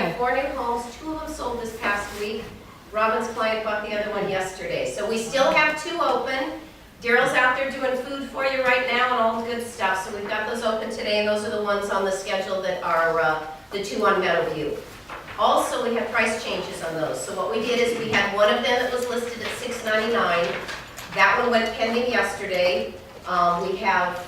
have 4 new homes, 2 of them sold this past week. Robin's client bought the other one yesterday. So we still have 2 open. Daryl's out there doing food for you right now and all the good stuff. So we've got those open today, and those are the ones on the schedule that are the 2 on Meadowview. Also, we have price changes on those. So what we did is we had one of them that was listed at $699. That one went pending yesterday. We have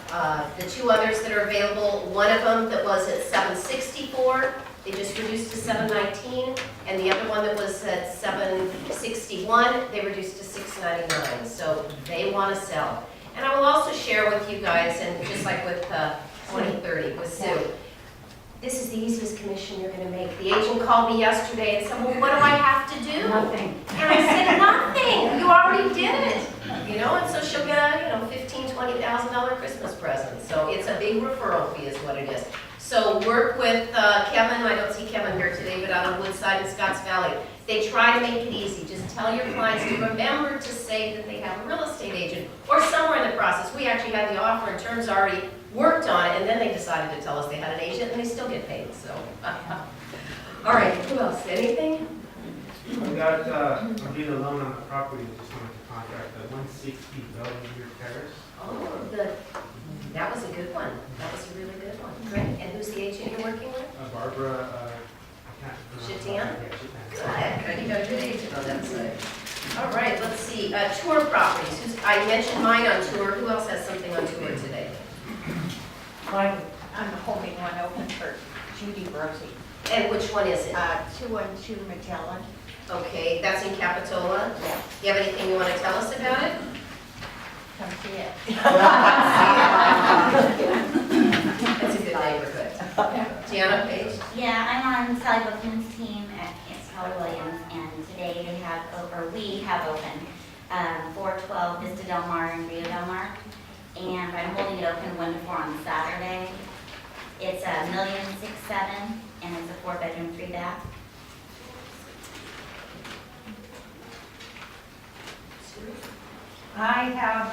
the 2 others that are available. One of them that was at $764, they just reduced to $719, and the other one that was at $761, they reduced to $699. So they want to sell. And I will also share with you guys, and just like with 2030 with Sue, this is the easiest commission you're going to make. The agent called me yesterday and said, well, what do I have to do? Nothing. And I said, nothing. You already did it. You know, and so she'll get a $15,000, $20,000 Christmas present. So it's a big referral fee is what it is. So work with Kevin. I don't see Kevin here today, but out of Woodside and Scotts Valley. They try to make it easy. Just tell your clients to remember to say that they have a real estate agent or somewhere in the process. We actually had the offer and terms already worked on it, and then they decided to tell us they had an agent, and they still get paid. So, all right. Who else? Anything? We got I'm doing a loan on the property. Just wanted to contract the 160 Belvedere Terrace. Oh, that was a good one. That was a really good one. Great. And who's the agent you're working with? Barbara. I can't pronounce Shatan? Yeah, Shatan. Good. You got a good agent on that side. All right. Let's see. Tour properties. I mentioned mine on tour. Who else has something on tour today? I'm holding one open for Judy Rosie. And which one is it? 212 Magellan. Okay, that's in Capitola. Yeah. Do you have anything you want to tell us about it? Come see it. That's a good neighborhood. Deanna Page? Yeah, I'm on Sally Bookman's team at Keller Williams, and today we have open 412 Vista Del Mar and Rio Del Mar, and I'm holding it open 1 to 4 on Saturday. It's $1,670,000, and it's a 4-bedroom, 3-bath. I have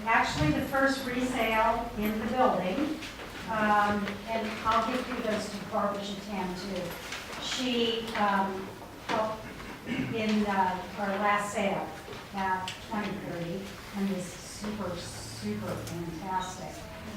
actually the first resale in the building, and I'll give you those to Barbara Shatan too. She helped in our last sale at 2030 and was super, super fantastic.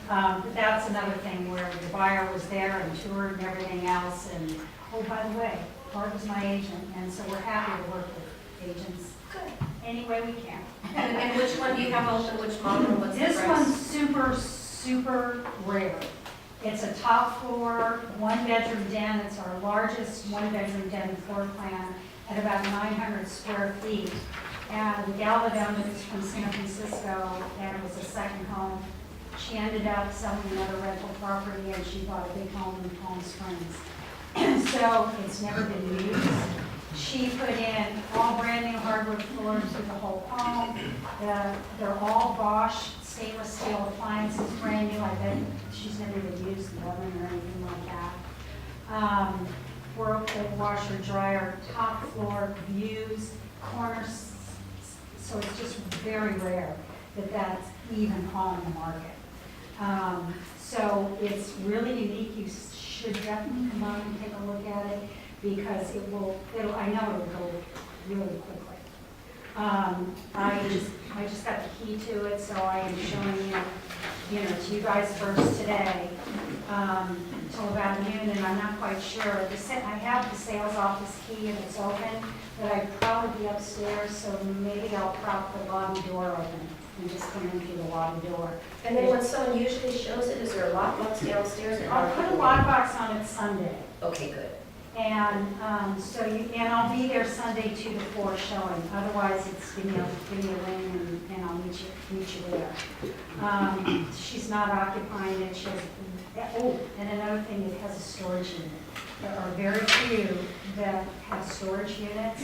But that's another thing where the buyer was there and toured and everything else. And oh, by the way, Barbara's my agent, and so we're happy to work with agents. Good. Any way we can. And which one do you have open? Which model? What's the This price? one's super, super rare. It's a top floor, 1-bedroom den. It's our largest 1-bedroom den floor plan at about 900 square feet. And the gal that owned it is from San Francisco, and it was a second home. She ended up selling another rental property, and she bought a big home in Palm Springs. So it's never been used. She put in all brand new hardwood floors through the whole home. They're all Bosch stainless steel appliances, brand new. I bet she's never even used the oven or anything like that. Whirlpool, washer, dryer, top floor, views, corners. So it's just very rare that that's even on the market. So it's really unique. You should definitely come out and take a look at it, because I know it'll go really quickly. I just got the key to it, so I am showing it, to you guys first today, till about noon, and I'm not quite sure. I have the sales office key and it's open, but I'd probably be upstairs, so maybe I'll prop the lobby door open and just come in through the lobby door. And then when someone usually shows it, is there a lockbox downstairs? I'll put a lockbox on it Sunday. Okay, good. And and I'll be there Sunday 2 to 4 showing. Otherwise, it's give me a ring and I'll meet you there. She's not occupying it. She has, and another thing, it has a storage unit. There are very few that have storage units,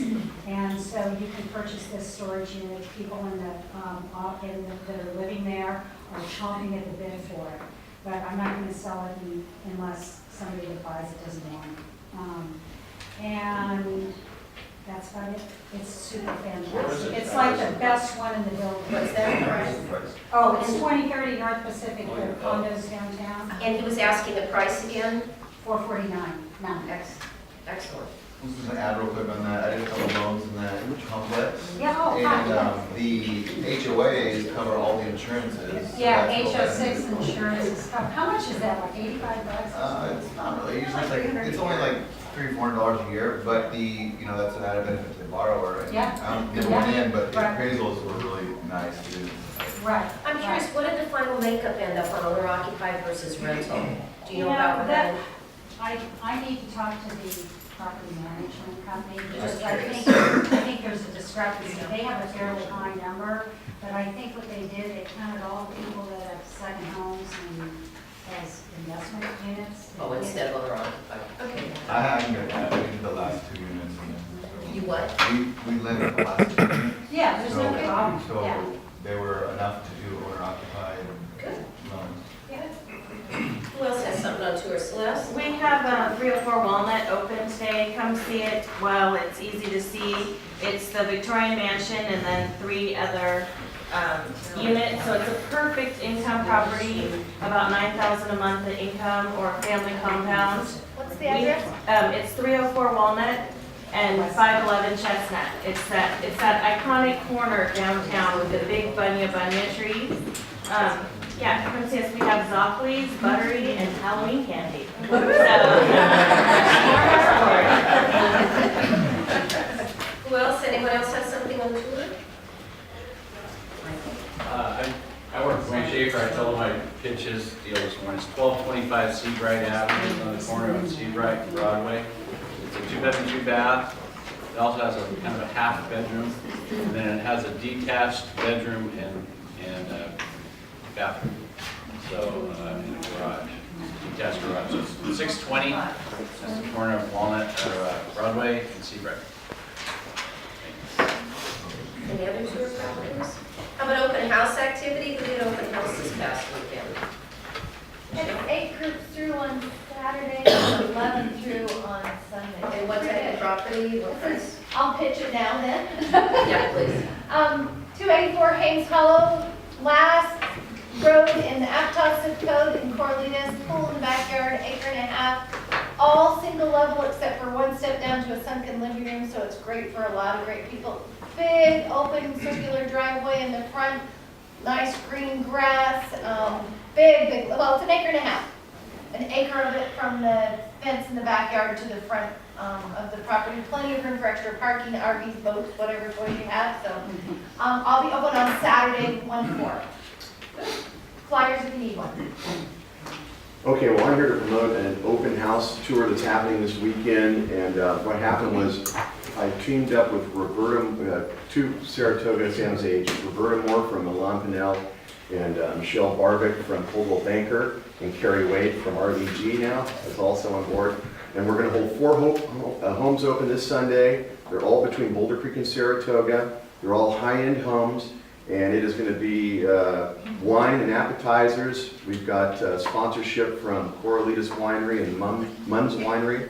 and so you can purchase this storage unit. People that are living there are chomping at the bit for it. But I'm not going to sell it unless somebody that buys it doesn't want it. And that's about it. It's super fantastic. It's like the best one in the building. What's that price? Oh, it's 2030 North Pacific, the condos downtown. And he was asking the price again? $449. No. Excellent. Excellent. I'm just gonna add real quick on that. I did a couple loans in that complex. Yeah, oh, And hi. the HOAs cover all the insurances. so Yeah, that's what that HO6 is. insurance is, how much is that, like $85? It's not really, usually it's like, it's only like $300-400 a year, but that's an added benefit to the borrower. And Yeah. I don't get one in, but the Right. appraisals were really nice too. Right. I'm curious, what did the final makeup end up on owner occupied versus rental? Do you know Yeah, about that? I need to talk to the property management company, because Just I curious. think there's a discrepancy. They have a fairly high number, but I think what they did, they counted all the people that have second homes and as investment units. Oh, instead of owner occupied. Okay. I can get that. We did the last 2 units. You what? We lended the last 2 units. Yeah, there's no So- problem, yeah. So they were enough to do owner occupied Good. loans. Who else has something on tour, Celeste? We have 304 Walnut open today. Come see it while it's easy to see. It's the Victorian Mansion and then 3 other units. So it's a perfect income property, about $9,000 a month in income or a family compound. What's the address? It's 304 Walnut and 511 Chestnut. It's that iconic corner downtown with the big bunya tree. Yeah, come see us. We have Zoccholi's, buttery, and Halloween candy. So, Who else? Anyone else have something on tour? I work for Wayne Schaefer. I told him my pitches deal this morning. It's 1225 Seabright Avenue on the corner of Seabright and Broadway. It's a 2-bedroom, 2-bath. It also has a kind of a half bedroom, and then it has a detached bedroom and bathroom. So, in the garage, detached garage. So it's 620. That's the corner of Walnut, Broadway and Seabright. Any other tour properties? How about open house activity? Who did open house this past weekend? And 8 groups through on Saturday, and 11 through on Sunday. And what type of property? What price? I'll pitch it now then. Yeah, please. 284 Hames Hollow, last road in the Aptos zip code in Corlinas, pool in the backyard, 1.5 acres, all single level except for one step down to a sunken living room, so it's great for a lot of great people. Big open circular driveway in the front, nice green grass, big, well, it's 1.5 acres. An acre of it from the fence in the backyard to the front of the property. Plenty of room for extra parking, RVs, boats, whatever toys you have. So I'll be open on Saturday, 1-4. Flyers if you need one. Okay, well, I'm here to promote an open house tour that's happening this weekend, and what happened was I teamed up with Roberta, 2 Saratoga San Jose agents, Roberta Moore from Milan Pinel and Michelle Barbic from Coldwell Banker, and Carrie Wade from RVG now is also on board. And we're going to hold 4 homes open this Sunday. They're all between Boulder Creek and Saratoga. They're all high-end homes, and it is going to be wine and appetizers. We've got sponsorship from Coralitas Winery and Mun's Winery.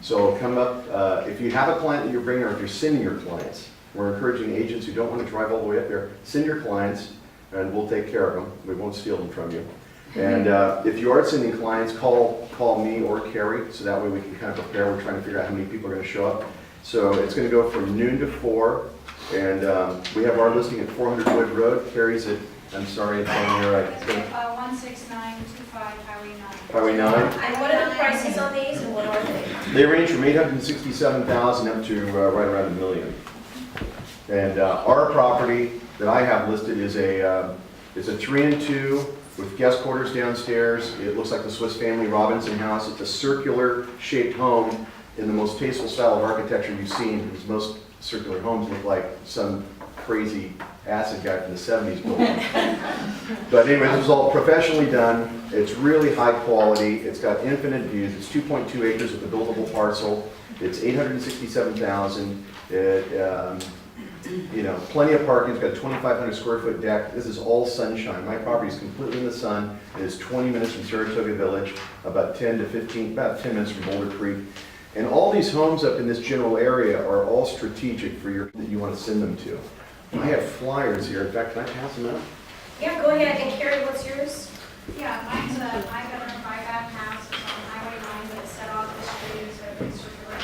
So come up, if you have a client that you're bringing, or if you're sending your clients, we're encouraging agents who don't want to drive all the way up there, send your clients, and we'll take care of them. We won't steal them from you. And if you are sending clients, call me or Carrie, so that way we can kind of prepare. We're trying to figure out how many people are going to show up. So it's going to go from noon to 4, and we have our listing at 400 Wood Road. Carrie's at, I'm sorry, it's on here. 16925 Highway 9. Highway 9. And what are the prices on these and what are they? They range from $867,000 up to right around $1 million. And our property that I have listed is a 3-2 with guest quarters downstairs. It looks like the Swiss Family Robinson house. It's a circular shaped home in the most tasteful style of architecture you've seen, because most circular homes look like some crazy acid guy from the 70s built them. But anyway, this was all professionally done. It's really high quality. It's got infinite views. It's 2.2 acres with a buildable parcel. It's $867,000. Plenty of parking. It's got a 2,500 square foot deck. This is all sunshine. My property is completely in the sun. It is 20 minutes from Saratoga Village, about 10 minutes from Boulder Creek. And all these homes up in this general area are all strategic for that you want to send them to. I have flyers here. In fact, can I pass them out? Yeah, go ahead. And Carrie, what's yours? Yeah, mine's a 5-bedroom, 5-bath house. It's on Highway 9, but it's set off the street, so it's circular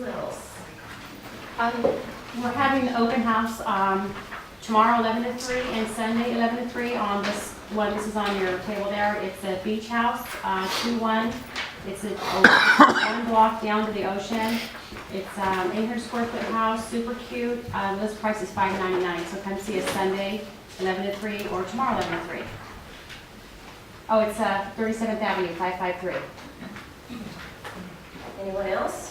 Who else? We're having an open house tomorrow 11 to 3 and Sunday 11 to 3 on this one. This is on your table there. It's a beach house, 2-1. It's a one block down to the ocean. It's 800 square foot house, super cute. List price is $5.99. So come see us Sunday 11 to 3 or tomorrow 11 to 3. Oh, it's 37th Avenue, 553. Anyone else?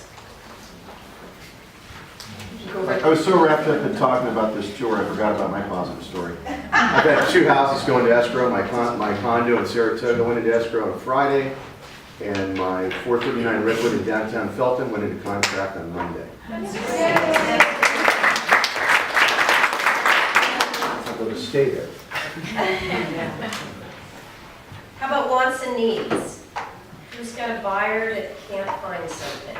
I was so wrapped up in talking about this tour, I forgot about my positive story. I've had 2 houses go into escrow. My condo in Saratoga went into escrow on Friday, and my 439 Redwood in downtown Felton went into contract on Monday. I'm going to stay there. How about wants and needs? Who's got a buyer that can't find something?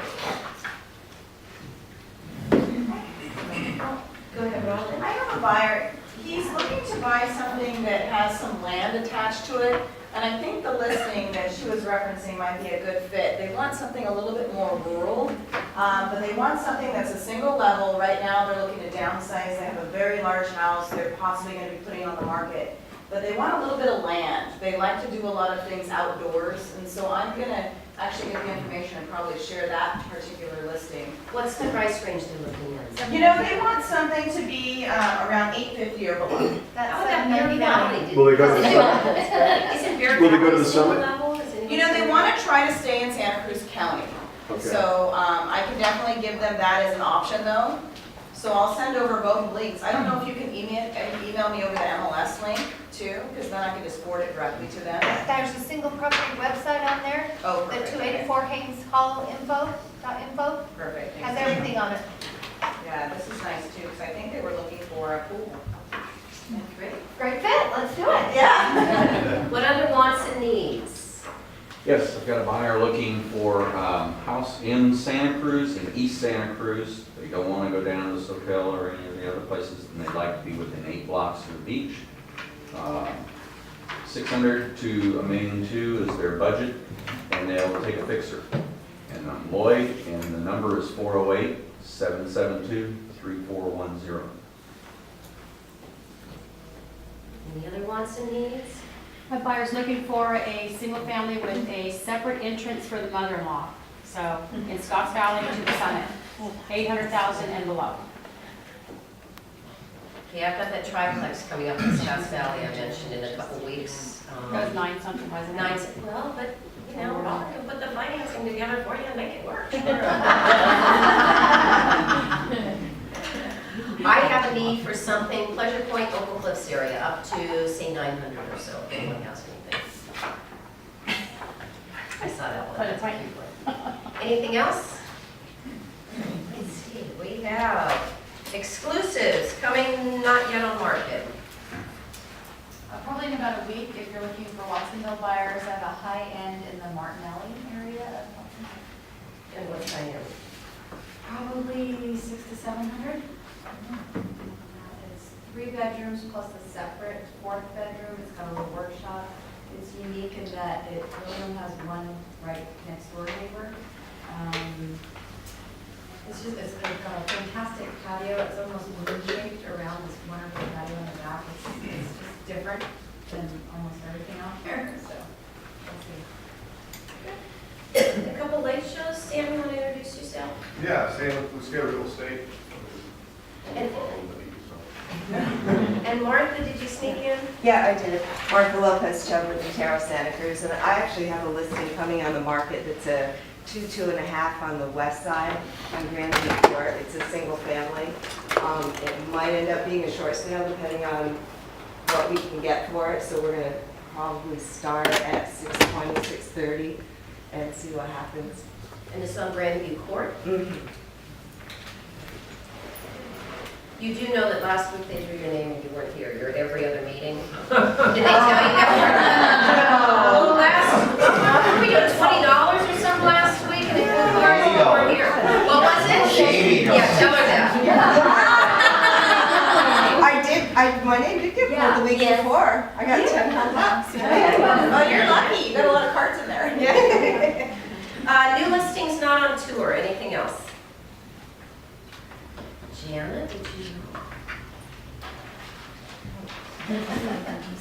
Go ahead, Robin. I have a buyer, he's looking to buy something that has some land attached to it, and I think the listing that she was referencing might be a good fit. They want something a little bit more rural, but they want something that's a single level. Right now, they're looking to downsize. They have a very large house they're possibly going to be putting on the market, but they want a little bit of land. They like to do a lot of things outdoors, and so I'm going to actually get the information and probably share that particular listing. What's the price range they're looking at? You know, they want something to be around $850 or below. How about Bear Valley? Will they go to the summit? Isn't Bear Will they go to Valley the still summit? level? Is anyone You know, they still- want to try to stay in Santa Cruz County. Okay. So I can definitely give them that as an option though. So I'll send over both links. I don't know if you can email me over the MLS link too, because then I can just forward it directly to them. There's a single property website on there, Oh, the perfect. 284 Haynes Hollow info, Perfect. has thanks. everything on it. Yeah, this is nice too, because I think they were looking for a pool. Great. Great fit, let's do it. Yeah. What other wants and needs? Yes, I've got a buyer looking for house in Santa Cruz, in East Santa Cruz. They don't want to go down to Soquel or any of the other places, and they'd like to be within 8 blocks of the beach. 600 to $1.2 million is their budget, and they'll take a fixer. And I'm Lloyd, and the number is 408-772-3410. Any other wants and needs? My buyer's looking for a single family with a separate entrance for the mother-in-law. So in Scotts Valley to the summit, 800,000 and below. Okay, I've got that triplex coming up in Scotts Valley I mentioned in a couple weeks. That was 9 something, wasn't it? Well, but, you know, I can put the financing together for you and make it work. I have a need for something, Pleasure Point, Opal Cliffs area, up to, say, 900 or so, if anyone has anything. I saw that one. Pleasure Point. Anything else? Let's see, we have exclusives coming not yet on market. Probably in about a week, if you're looking for Watsonville buyers at a high end in the Martinelli area of Watsonville. And what's on here? Probably 600 to 700. It's 3 bedrooms plus a separate 4th bedroom. It's got a little workshop. It's unique in that it really only has one right next door neighbor. It's got a fantastic patio. It's almost balloon shaped around this wonderful patio in the back. It's just different than almost everything out there. So we'll see. A couple late shows. Sam, you want to introduce yourself? Yeah, same with Scale Real Estate. And Martha, did you sneak in? Yeah, I did. Martha Lopez, Chubb with Terra Santa Cruz, and I actually have a listing coming on the market that's a 2.5 on the west side on Grandview Court. It's a single family. It might end up being a short sale depending on what we can get for it, so we're going to probably start at 620, 630 and see what happens. And it's on Grandview Court? Mm-hmm. You do know that last week they drew your name and you weren't here. You're at every other meeting. Did they tell you that? No. We got $20 or something last week and they weren't here. What was it? Shady. Yeah, tell her that. My name did get pulled the week before. I got 10 home bucks. Oh, you're lucky. You got a lot of cards in there. New listings not on tour. Anything else? Janet, did you?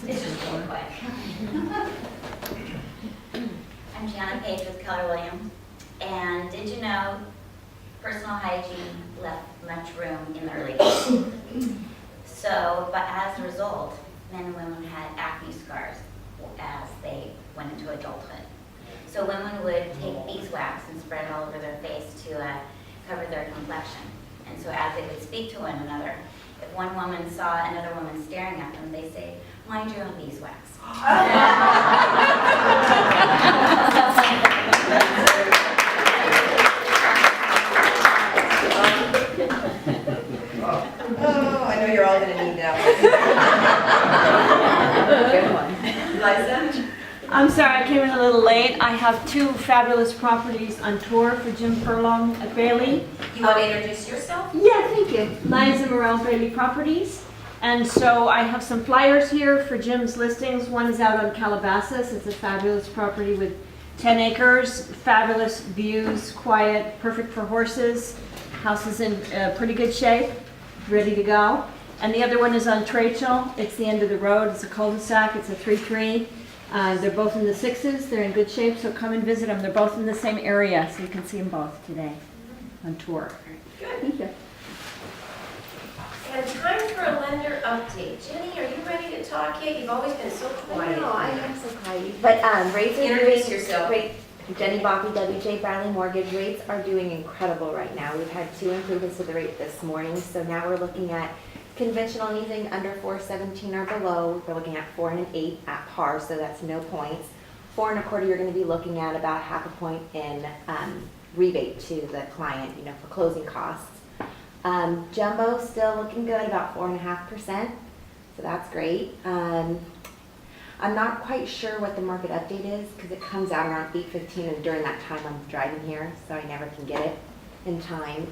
It's just really quick. I'm Gianna Page with Keller Williams, and did you know personal hygiene left much room in the early days? So, but as a result, men and women had acne scars as they went into adulthood. So women would take beeswax and spread it all over their face to cover their complexion. And so as they would speak to one another, if one woman saw another woman staring at them, they say, "Mind your own beeswax." Oh, I know you're all gonna need that one. Good one. Liza? I'm sorry, I came in a little late. I have two fabulous properties on tour for Jim Furlong at Bailey. You want to introduce yourself? Yeah, thank you. Liza Morel, Bailey Properties. And so I have some flyers here for Jim's listings. One is out on Calabasas. It's a fabulous property with 10 acres, fabulous views, quiet, perfect for horses. House is in pretty good shape, ready to go. And the other one is on Trachel. It's the end of the road. It's a cul-de-sac. It's a 3-3. They're both in the 6s. They're in good shape, so come and visit them. They're both in the same area, so you can see them both today on tour. Good. Thank you. And time for a lender update. Jenny, are you ready to talk yet? You've always been so quiet. No, I am so quiet. But rates are Introduce doing yourself. great. Jenny Boppy, WJ Bradley Mortgage. Rates are doing incredible right now. We've had 2 improvements to the rate this morning, so now we're looking at conventional anything under 417 or below. We're looking at 4 and an 8 at par, so that's no points. 4 1/4, you're going to be looking at about 0.5 point in rebate to the client, for closing costs. Jumbo still looking good, about 4.5%, so that's great. I'm not quite sure what the market update is because it comes out around 8:15, and during that time I'm driving here, so I never can get it in time.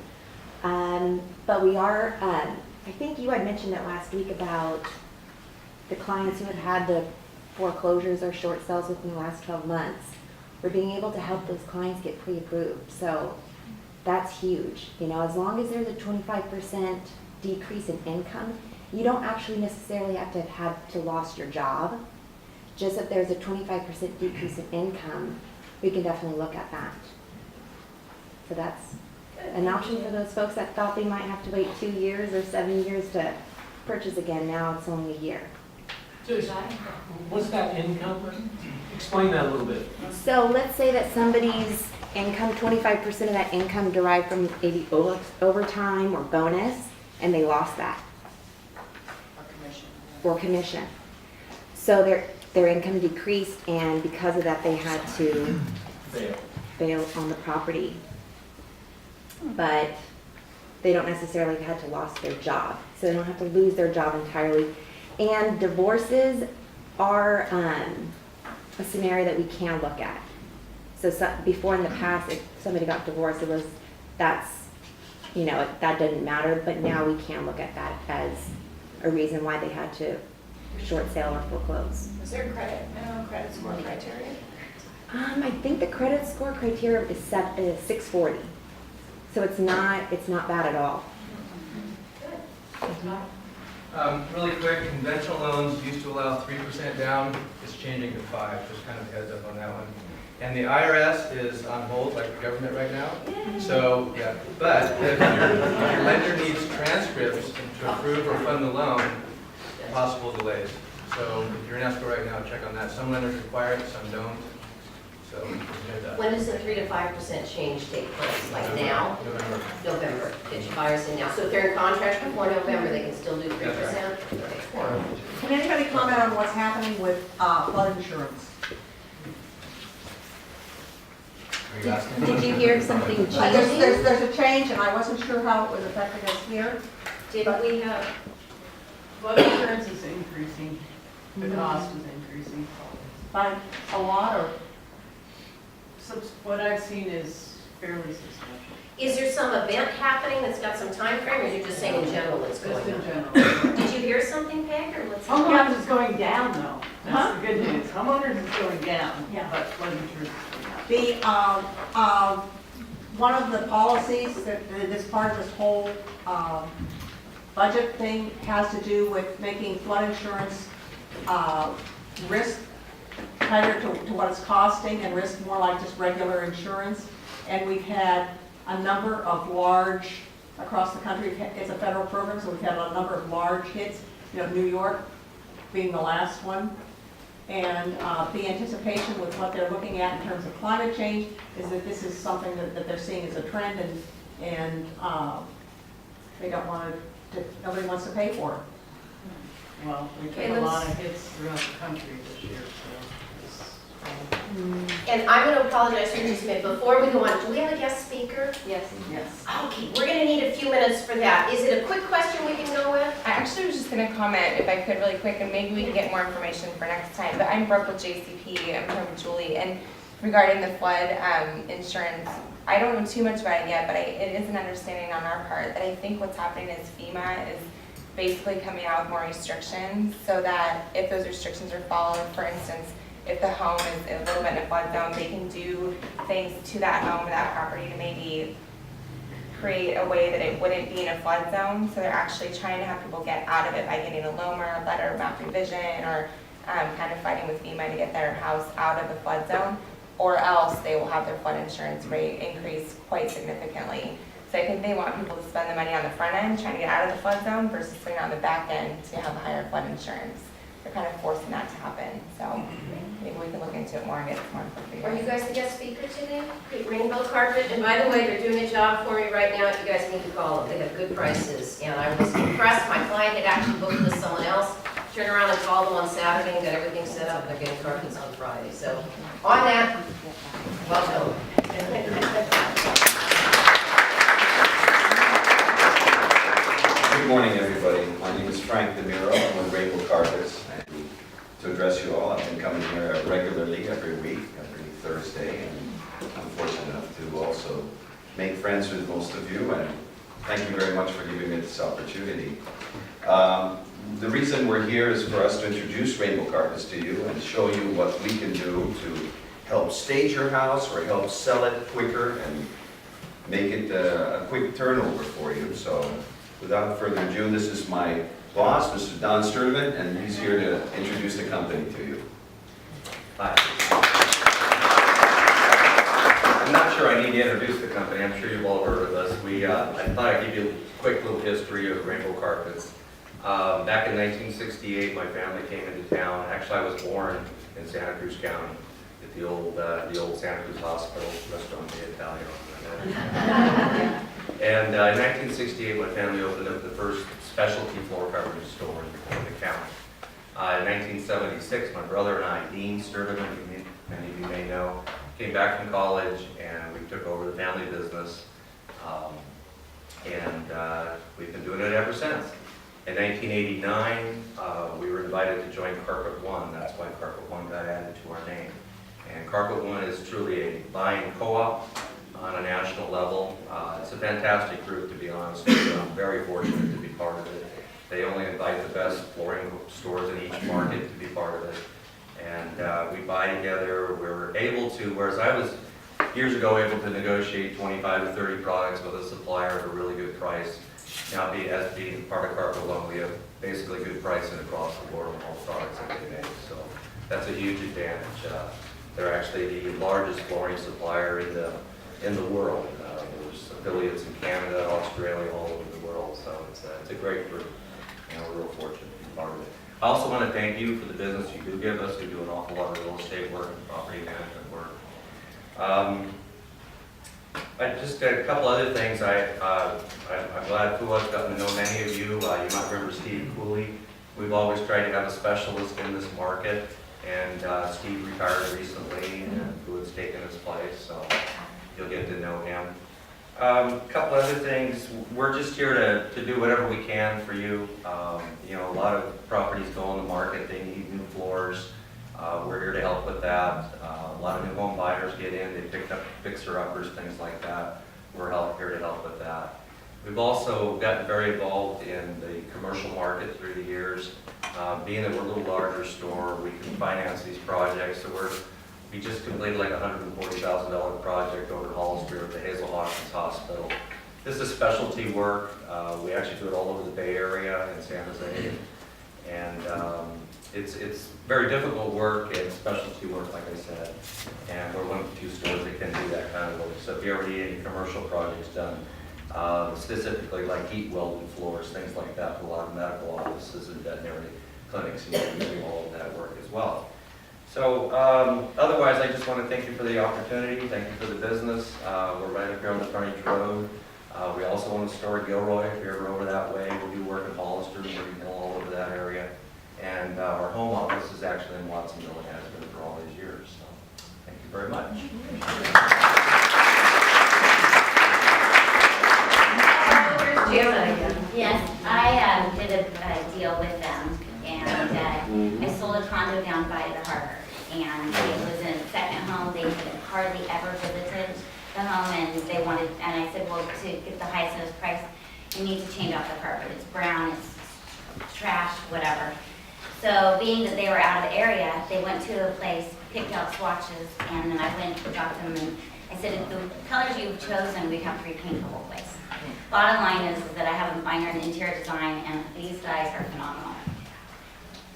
But we are, I think you had mentioned it last week about the clients who had had the foreclosures or short sales within the last 12 months. We're being able to help those clients get pre-approved, so that's huge. As long as there's a 25% decrease in income, you don't actually necessarily have to have had to lost your job. Just if there's a 25% decrease in income, we can definitely look at that. So that's an option for those folks that thought they might have to wait 2 years or 7 years to purchase again. Now it's only a year. Just, what's that income? Explain that a little bit. So let's say that somebody's income, 25% of that income derived from maybe overtime or bonus, and they lost that. Or commission. So their income decreased, and because of that, they had to bail on the property. But they don't necessarily have had to lost their job, so they don't have to lose their job entirely. And divorces are a scenario that we can look at. So before in the past, if somebody got divorced, that didn't matter, but now we can look at that as a reason why they had to short sale or foreclose. Is there minimum credit score criteria? I think the credit score criteria is 640. So it's not bad at all. Really quick, conventional loans used to allow 3% down, it's changing to 5%, just kind of heads up on that one. And the IRS is on hold, like the government right now. So, yeah, but if your lender needs transcripts to approve or fund the loan, possible delays. So if you're in escrow right now, check on that. Some lenders require it, some don't. So, When does the 3 to 5% change take place? Like now? November. November. Get your buyers in now. So if they're in contract before November, they can still do 3%? That's Okay. Can anybody comment on what's happening with flood insurance? Are you asking? Did you hear something changing? There's a change, and I wasn't sure how it was affecting us here. Did we have, Flood insurance is increasing, the cost is increasing by a lot, or what I've seen is fairly substantial. is there some event happening that's got some time frame, or are you just saying in general it's going Just in up? general. Did you hear something, Peg, or what's? Homeowners is going down though, that's the good news, homeowners is going down, but flood insurance is going up. one of the policies that's part of this whole budget thing has to do with making flood insurance risk tighter to what it's costing and risk more like just regular insurance. And we've had a number of large, across the country, it's a federal program, so we've had a number of large hits, New York being the last one. And the anticipation with what they're looking at in terms of climate change is that this is something that they're seeing as a trend, and they don't want to, nobody wants to pay for it. Well, we've had a lot of hits throughout the country this year, And I'm going to apologize for just a minute. Before we go on, do we have a guest speaker? Yes. Yes. Okay, we're going to need a few minutes for that. Is it a quick question we can go with? I actually was just going to comment, if I could, really quick, and maybe we can get more information for next time. But I'm Brooke with JCP. I'm from Julie. And regarding the flood insurance, I don't know too much about it yet, but it is an understanding on our part that I think what's happening is FEMA is basically coming out with more restrictions so that if those restrictions are followed, for instance, if the home is a little bit in a flood zone, they can do things to that home or that property to maybe create a way that it wouldn't be in a flood zone. So they're actually trying to have people get out of it by getting a loan or a letter of map revision, or kind of fighting with FEMA to get their house out of the flood zone, or else they will have their flood insurance rate increase quite significantly. So I think they want people to spend the money on the front end, trying to get out of the flood zone, versus putting it on the back end to have a higher flood insurance. They're kind of forcing that to happen. So maybe we can look into it more and get more information. Are you guys the guest speaker today? Great Rainbow Carpet. And by the way, they're doing a job for me right now. You guys need to call them. They have good prices. And I was impressed. My client had actually booked with someone else. Turned around and called them on Saturday and got everything set up. They're getting carpets on Friday. So on that, welcome. Good morning, everybody. My name is Frank DeMiro. I'm with Rainbow Carpets. And to address you all, I've been coming here regularly every week, every Thursday, and I'm fortunate enough to also make friends with most of you, and thank you very much for giving me this opportunity. The reason we're here is for us to introduce Rainbow Carpets to you and show you what we can do to help stage your house or help sell it quicker and make it a quick turnover for you. So without further ado, this is my boss, Mr. Don Sturtevant, and he's here to introduce the company to you. Hi. I'm not sure I need to introduce the company. I'm sure you've all heard of us. I thought I'd give you a quick little history of Rainbow Carpets. Back in 1968, my family came into town. Actually, I was born in Santa Cruz County at the old Santa Cruz Hospital, Restaurant de Italiano. And in 1968, my family opened up the first specialty floor coverage store in the county. In 1976, my brother and I, Dean Sturtevant, who many of you may know, came back from college and we took over the family business. We've been doing it ever since. In 1989, we were invited to join Carpet One. That's why Carpet One got added to our name. And Carpet One is truly a buying co-op on a national level. It's a fantastic group, to be honest with you. I'm very fortunate to be part of it. They only invite the best flooring stores in each market to be part of it. And we buy together. We're able to, whereas I was years ago able to negotiate 25 to 30 products with a supplier at a really good price. Now, as being part of Carpet One, we have basically good pricing across the board on all products that they make. So that's a huge advantage. They're actually the largest flooring supplier in the world. There's affiliates in Canada, Australia, all over the world. So it's a great group. We're real fortunate to be part of it. I also want to thank you for the business you do give us. We do an awful lot of real estate work and property management work. Just a couple other things. I'm glad Fu has gotten to know many of you. You might remember Steve Cooley. We've always tried to have a specialist in this market, and Steve retired recently, and Fu has taken his place, so you'll get to know him. A couple other things. We're just here to do whatever we can for you. A lot of properties go on the market. They need new floors. We're here to help with that. A lot of new home buyers get in. They pick up fixer-uppers, things like that. We're here to help with that. We've also gotten very involved in the commercial market through the years. Being that we're a little larger store, we can finance these projects. So We just completed like a $140,000 project over in Hall Street at the Hazel Hawkins Hospital. This is specialty work. We actually do it all over the Bay Area in San Jose. And it's very difficult work and specialty work, like I said. And we're one of the few stores that can do that kind of work. So if you ever need any commercial projects done, specifically like heat welded floors, things like that, for a lot of medical offices and veterinary clinics, and you can do all of that work as well. So otherwise, I just want to thank you for the opportunity. Thank you for the business. We're right up here on the Frontage Road. We also own a store in Gilroy, if you're ever over that way. We do work in Hollister, Liberty Hill, all over that area. And our home office is actually in Watsonville and has been for all these years. So thank you very much. Yes, I did a deal with them, and I sold a condo down by the harbor. And it was a second home. They had hardly ever visited the home, and they wanted, and I said, well, to get the highest price, you need to change out the carpet. It's brown, it's trash, whatever. So being that they were out of the area, they went to the place, picked out swatches, and then I went and got them, and I said, if the colors you've chosen, we have to repaint the whole place. Bottom line is that I have a minor in interior design, and these guys are phenomenal.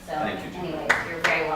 So Thank you. anyways, you're very welcome.